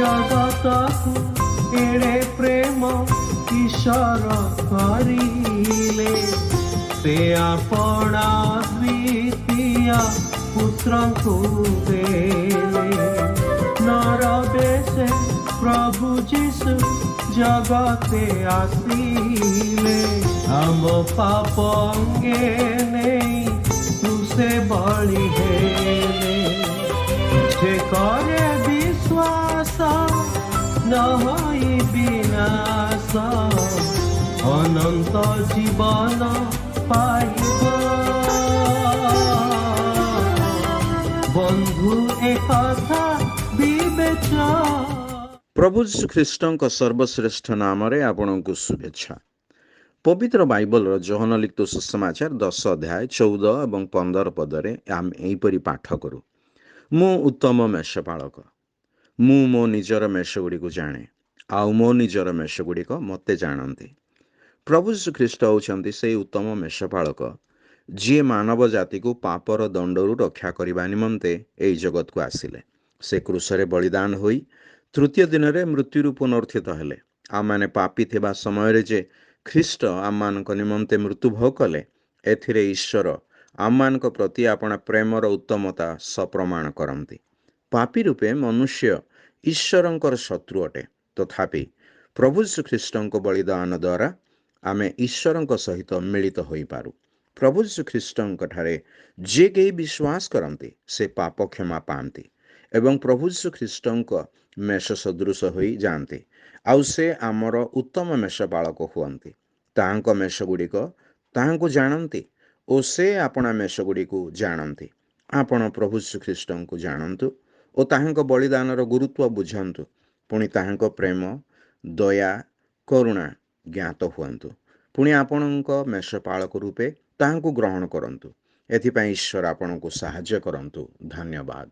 जगतकु एड़े प्रेम ईश्वर करिले से आपणा द्वितीय पुत्रंकु देले नर बेशे प्रभु जीशु जगते आसिले हम पाप अंगे नहीं तुसे बलि हेले जे करे विश्वास न होई विनाश अनंत जीवन पाइब बंधु एकथा विवेचा। प्रभु यीशु ख्रीष्टଙ୍କ सर्वश्रेष्ठ नामରେ ଆପଣଙ୍କୁ शुभेच्छा। पवित्र बाइबलर जोहन लिखित सुसमाचार 10 अध्याय 14 ଏବଂ 15 पदରେ ଆମେ ଏହିପରି ପାଠ କରୁ। ମୁଁ ଉତ୍ତମ ମେଷପାଳକ, ମୁଁ ମୋ ନିଜର ମେଷଗୁଡ଼ିକୁ ଜାଣେ, ଆଉ ମୋ ନିଜର ମେଷଗୁଡ଼ିକ ମୋତେ ଜାଣନ୍ତି। ପ୍ରଭୁ ଯୀଶୁ ଖ୍ରୀଷ୍ଟ ହେଉଛନ୍ତି ସେହି ଉତ୍ତମ ମେଷପାଳକ ଯିଏ ମାନବ ଜାତିକୁ ପାପର ଦଣ୍ଡରୁ ରକ୍ଷା କରିବା ନିମନ୍ତେ ଏହି ଜଗତକୁ ଆସିଲେ। ସେ କ୍ରୁଶରେ ବଳିଦାନ ହୋଇ ତୃତୀୟ ଦିନରେ ମୃତ୍ୟୁରୁ ପୁନରୁତ୍ଥିତ ହେଲେ। ଆମମାନେ ପାପୀ ଥିବା ସମୟରେ ଯେ ଖ୍ରୀଷ୍ଟ ଆମମାନଙ୍କ ନିମନ୍ତେ ମୃତ୍ୟୁଭୋଗ କଲେ, ଏଥିରେ ଈଶ୍ୱର ଆମମାନଙ୍କ ପ୍ରତି ଆପଣା ପ୍ରେମର ଉତ୍ତମତା ସପ୍ରମାଣ କରନ୍ତି। ପାପୀ ରୂପେ ମନୁଷ୍ୟ ଈଶ୍ୱରଙ୍କର ଶତ୍ରୁ ଅଟେ, ତଥାପି ପ୍ରଭୁ ଯୀଶୁ ଖ୍ରୀଷ୍ଟଙ୍କ ବଳିଦାନ ଦ୍ୱାରା ଆମେ ଈଶ୍ୱରଙ୍କ ସହିତ ମିଳିତ ହୋଇପାରୁ। ପ୍ରଭୁ ଯୀଶୁ ଖ୍ରୀଷ୍ଟଙ୍କଠାରେ ଯେ କେହି ବିଶ୍ୱାସ କରନ୍ତି ସେ ପାପ କ୍ଷମା ପାଆନ୍ତି ଏବଂ ପ୍ରଭୁ ଯୀଶୁ ଖ୍ରୀଷ୍ଟଙ୍କ ମେଷ ସଦୃଶ ହୋଇ ଯାଆନ୍ତି, ଆଉ ସେ ଆମର ଉତ୍ତମ ମେଷପାଳକ ହୁଅନ୍ତି। ତାହାଙ୍କ ମେଷଗୁଡ଼ିକ ତାହାଙ୍କୁ ଜାଣନ୍ତି ଓ ସେ ଆପଣା ମେଷଗୁଡ଼ିକୁ ଜାଣନ୍ତି। ଆପଣ ପ୍ରଭୁ ଯୀଶୁ ଖ୍ରୀଷ୍ଟଙ୍କୁ ଜାଣନ୍ତୁ ଓ ତାହାଙ୍କ ବଳିଦାନର ଗୁରୁତ୍ୱ ବୁଝନ୍ତୁ, ପୁଣି ତାହାଙ୍କ ପ୍ରେମ, ଦୟା, କରୁଣା ଜ୍ଞାତ ହୁଅନ୍ତୁ। ପୁଣି ଆପଣଙ୍କ ମେଷପାଳକ ରୂପେ ତାହାଙ୍କୁ ଗ୍ରହଣ କରନ୍ତୁ। ଏଥିପାଇଁ ଈଶ୍ୱର ଆପଣଙ୍କୁ ସାହାଯ୍ୟ କରନ୍ତୁ। ଧନ୍ୟବାଦ।